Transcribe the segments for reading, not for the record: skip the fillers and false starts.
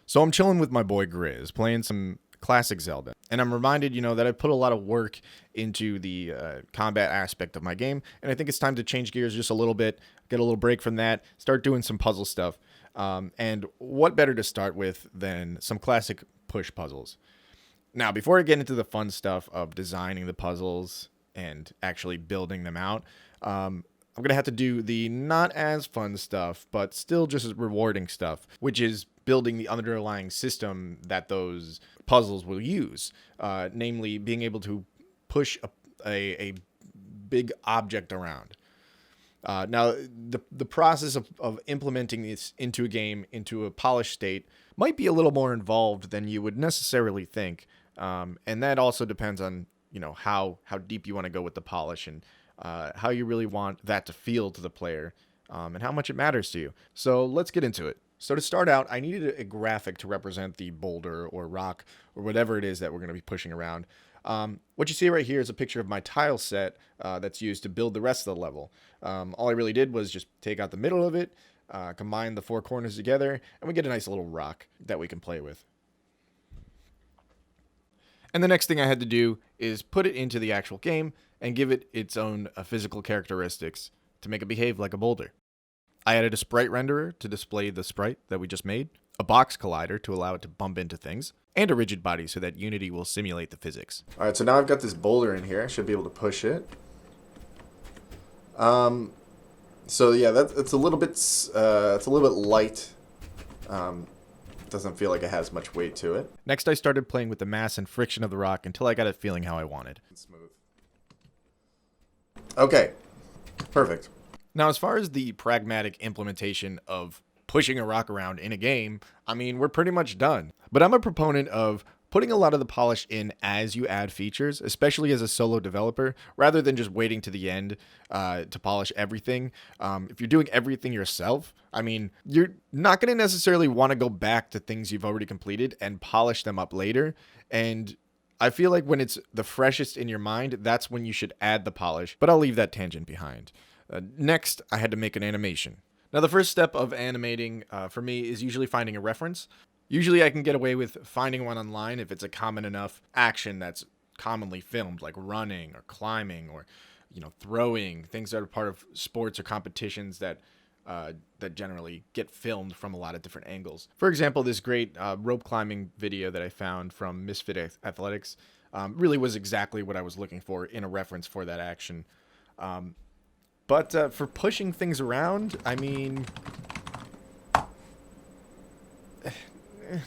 So I'm chilling with my boy Grizz, playing some classic Zelda, and I'm reminded, that I put a lot of work into the combat aspect of my game, and I think it's time to change gears just a little bit, get a little break from that, start doing some puzzle stuff. And what better to start with than some classic push puzzles? Now, before I get into the fun stuff of designing the puzzles and actually building them out, I'm going to have to do the not as fun stuff, but still just as rewarding stuff, which is building the underlying system that those puzzles will use. Namely, being able to push a big object around. Now, the process of implementing this into a game, into a polished state, might be a little more involved than you would necessarily think. And that also depends on, how deep you want to go with the polish and how you really want that to feel to the player, and how much it matters to you. So let's get into it. So to start out, I needed a graphic to represent the boulder or rock or whatever it is that we're going to be pushing around. What you see right here is a picture of my tile set that's used to build the rest of the level. All I really did was just take out the middle of it, combine the four corners together, and we get a nice little rock that we can play with. And the next thing I had to do is put it into the actual game and give it its own physical characteristics to make it behave like a boulder. I added a sprite renderer to display the sprite that we just made, a box collider to allow it to bump into things, and a rigid body so that Unity will simulate the physics. All right, so now I've got this boulder in here. I should be able to push it. So yeah, it's a little bit light. Doesn't feel like it has much weight to it. Next, I started playing with the mass and friction of the rock until I got it feeling how I wanted. Smooth. Okay, perfect. Now, as far as the pragmatic implementation of pushing a rock around in a game, we're pretty much done. But I'm a proponent of putting a lot of the polish in as you add features, especially as a solo developer, rather than just waiting to the end to polish everything. If you're doing everything yourself, you're not going to necessarily want to go back to things you've already completed and polish them up later. And I feel like when it's the freshest in your mind, that's when you should add the polish, but I'll leave that tangent behind. Next, I had to make an animation. Now, the first step of animating for me is usually finding a reference. Usually I can get away with finding one online if it's a common enough action that's commonly filmed, like running or climbing or, throwing, things that are part of sports or competitions that generally get filmed from a lot of different angles. For example, this great rope climbing video that I found from Misfit Athletics really was exactly what I was looking for in a reference for that action. But for pushing things around,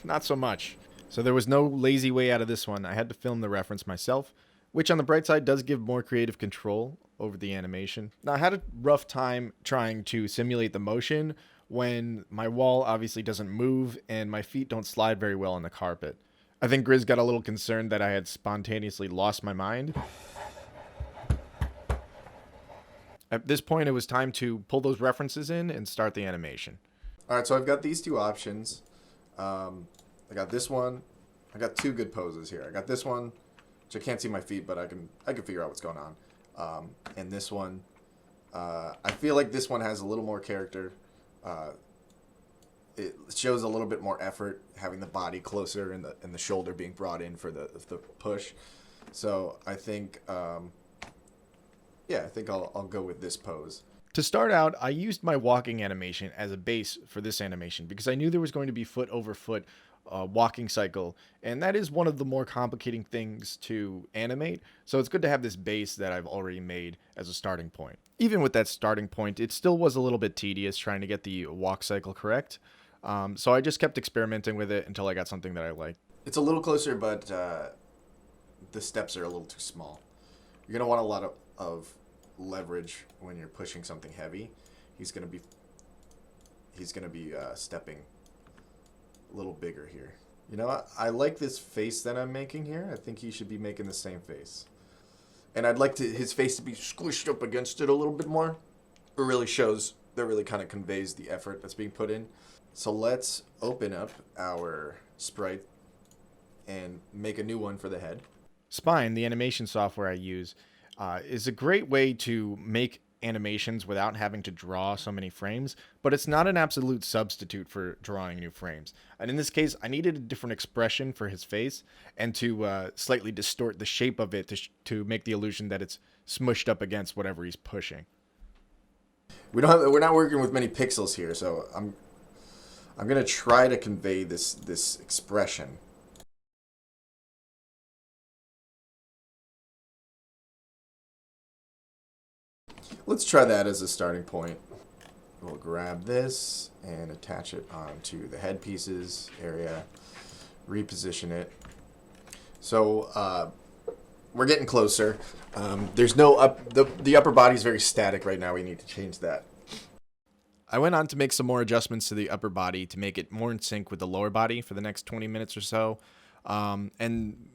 not so much. So there was no lazy way out of this one. I had to film the reference myself, which on the bright side does give more creative control over the animation. Now, I had a rough time trying to simulate the motion when my wall obviously doesn't move and my feet don't slide very well on the carpet. I think Grizz got a little concerned that I had spontaneously lost my mind. At this point, it was time to pull those references in and start the animation. All right, so I've got these two options. I got this one. I got two good poses here. I got this one, which I can't see my feet, but I can figure out what's going on. And this one, I feel like this one has a little more character. It shows a little bit more effort, having the body closer and the shoulder being brought in for the push. So I think, I think I'll go with this pose. To start out, I used my walking animation as a base for this animation because I knew there was going to be foot over foot walking cycle, and that is one of the more complicating things to animate, so it's good to have this base that I've already made as a starting point. Even with that starting point, it still was a little bit tedious trying to get the walk cycle correct, so I just kept experimenting with it until I got something that I liked. It's a little closer, but the steps are a little too small. You're going to want a lot of leverage when you're pushing something heavy. He's gonna be stepping a little bigger here. I like this face that I'm making here. I think he should be making the same face, and I'd like his face to be squished up against it a little bit more. It really shows, that really kind of conveys the effort that's being put in. So let's open up our sprite and make a new one for the head. Spine, the animation software I use, is a great way to make animations without having to draw so many frames, but it's not an absolute substitute for drawing new frames. And in this case, I needed a different expression for his face and to slightly distort the shape of it to make the illusion that it's smushed up against whatever he's pushing. We're not working with many pixels here, so I'm gonna try to convey this expression. Let's try that as a starting point. We'll grab this and attach it onto the headpieces area, reposition it. So we're getting closer. There's no the upper body is very static right now. We need to change that. I went on to make some more adjustments to the upper body to make it more in sync with the lower body for the next 20 minutes or so. And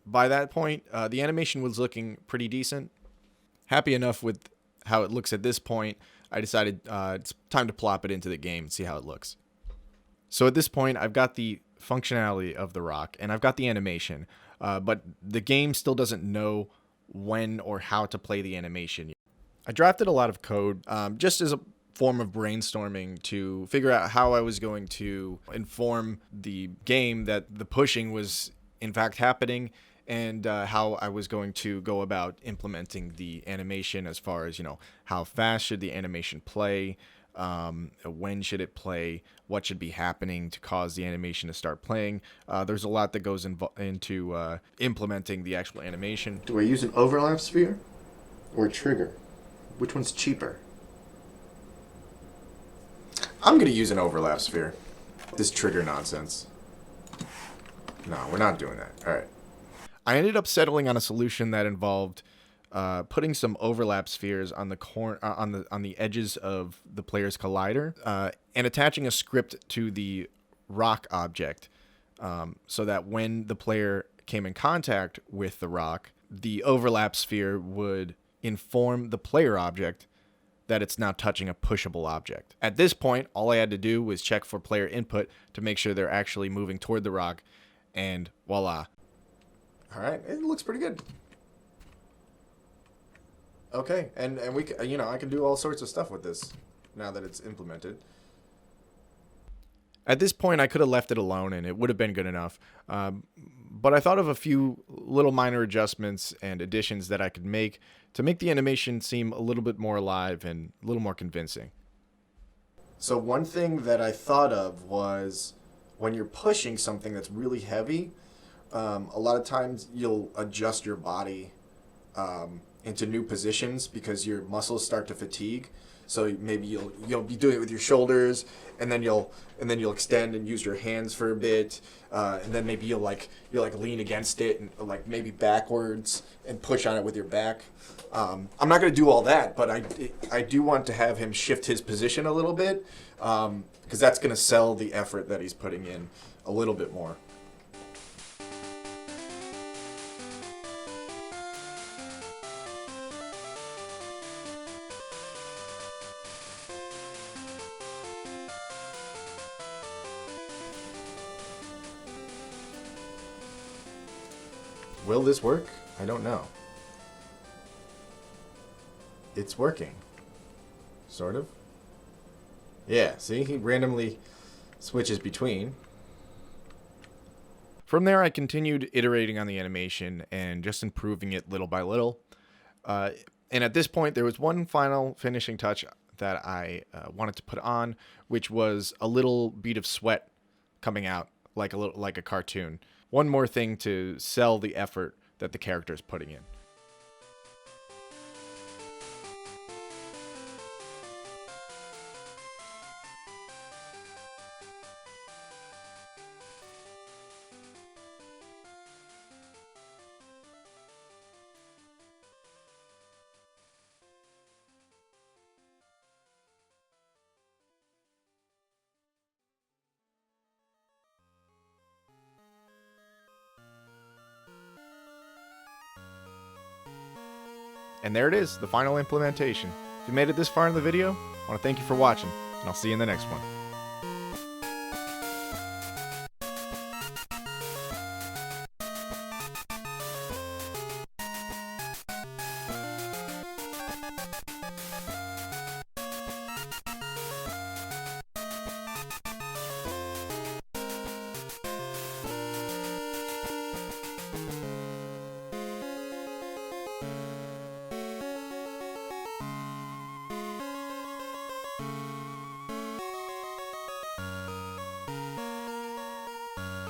by that point, the animation was looking pretty decent. Happy enough with how it looks at this point, I decided it's time to plop it into the game and see how it looks. So at this point, I've got the functionality of the rock and I've got the animation, but the game still doesn't know when or how to play the animation. I drafted a lot of code just as a form of brainstorming to figure out how I was going to inform the game that the pushing was in fact happening, and how I was going to go about implementing the animation as far as, how fast should the animation play, when should it play, what should be happening to cause the animation to start playing. There's a lot that goes into implementing the actual animation. Do I use an overlap sphere or a trigger? Which one's cheaper? I'm going to use an overlap sphere. This trigger nonsense. No, we're not doing that. All right. I ended up settling on a solution that involved putting some overlap spheres on the edges of the player's collider and attaching a script to the rock object so that when the player came in contact with the rock, the overlap sphere would inform the player object that it's now touching a pushable object. At this point, all I had to do was check for player input to make sure they're actually moving toward the rock, and voila. All right, it looks pretty good. Okay, and we, I can do all sorts of stuff with this now that it's implemented. At this point, I could have left it alone and it would have been good enough. But I thought of a few little minor adjustments and additions that I could make to make the animation seem a little bit more alive and a little more convincing. So one thing that I thought of was when you're pushing something that's really heavy, a lot of times you'll adjust your body into new positions because your muscles start to fatigue. So maybe you'll be doing it with your shoulders, and then you'll extend and use your hands for a bit, and then maybe you'll lean against it and like maybe backwards and push on it with your back. I'm not going to do all that, but I do want to have him shift his position a little bit because that's going to sell the effort that he's putting in a little bit more. Will this work? I don't know. It's working. Sort of. Yeah, see? He randomly switches between. From there, I continued iterating on the animation and just improving it little by little. And at this point, there was one final finishing touch that I wanted to put on, which was a little bead of sweat coming out like a cartoon. One more thing to sell the effort that the character is putting in. And there it is, the final implementation. If you made it this far in the video, I want to thank you for watching, and I'll see you in the next one.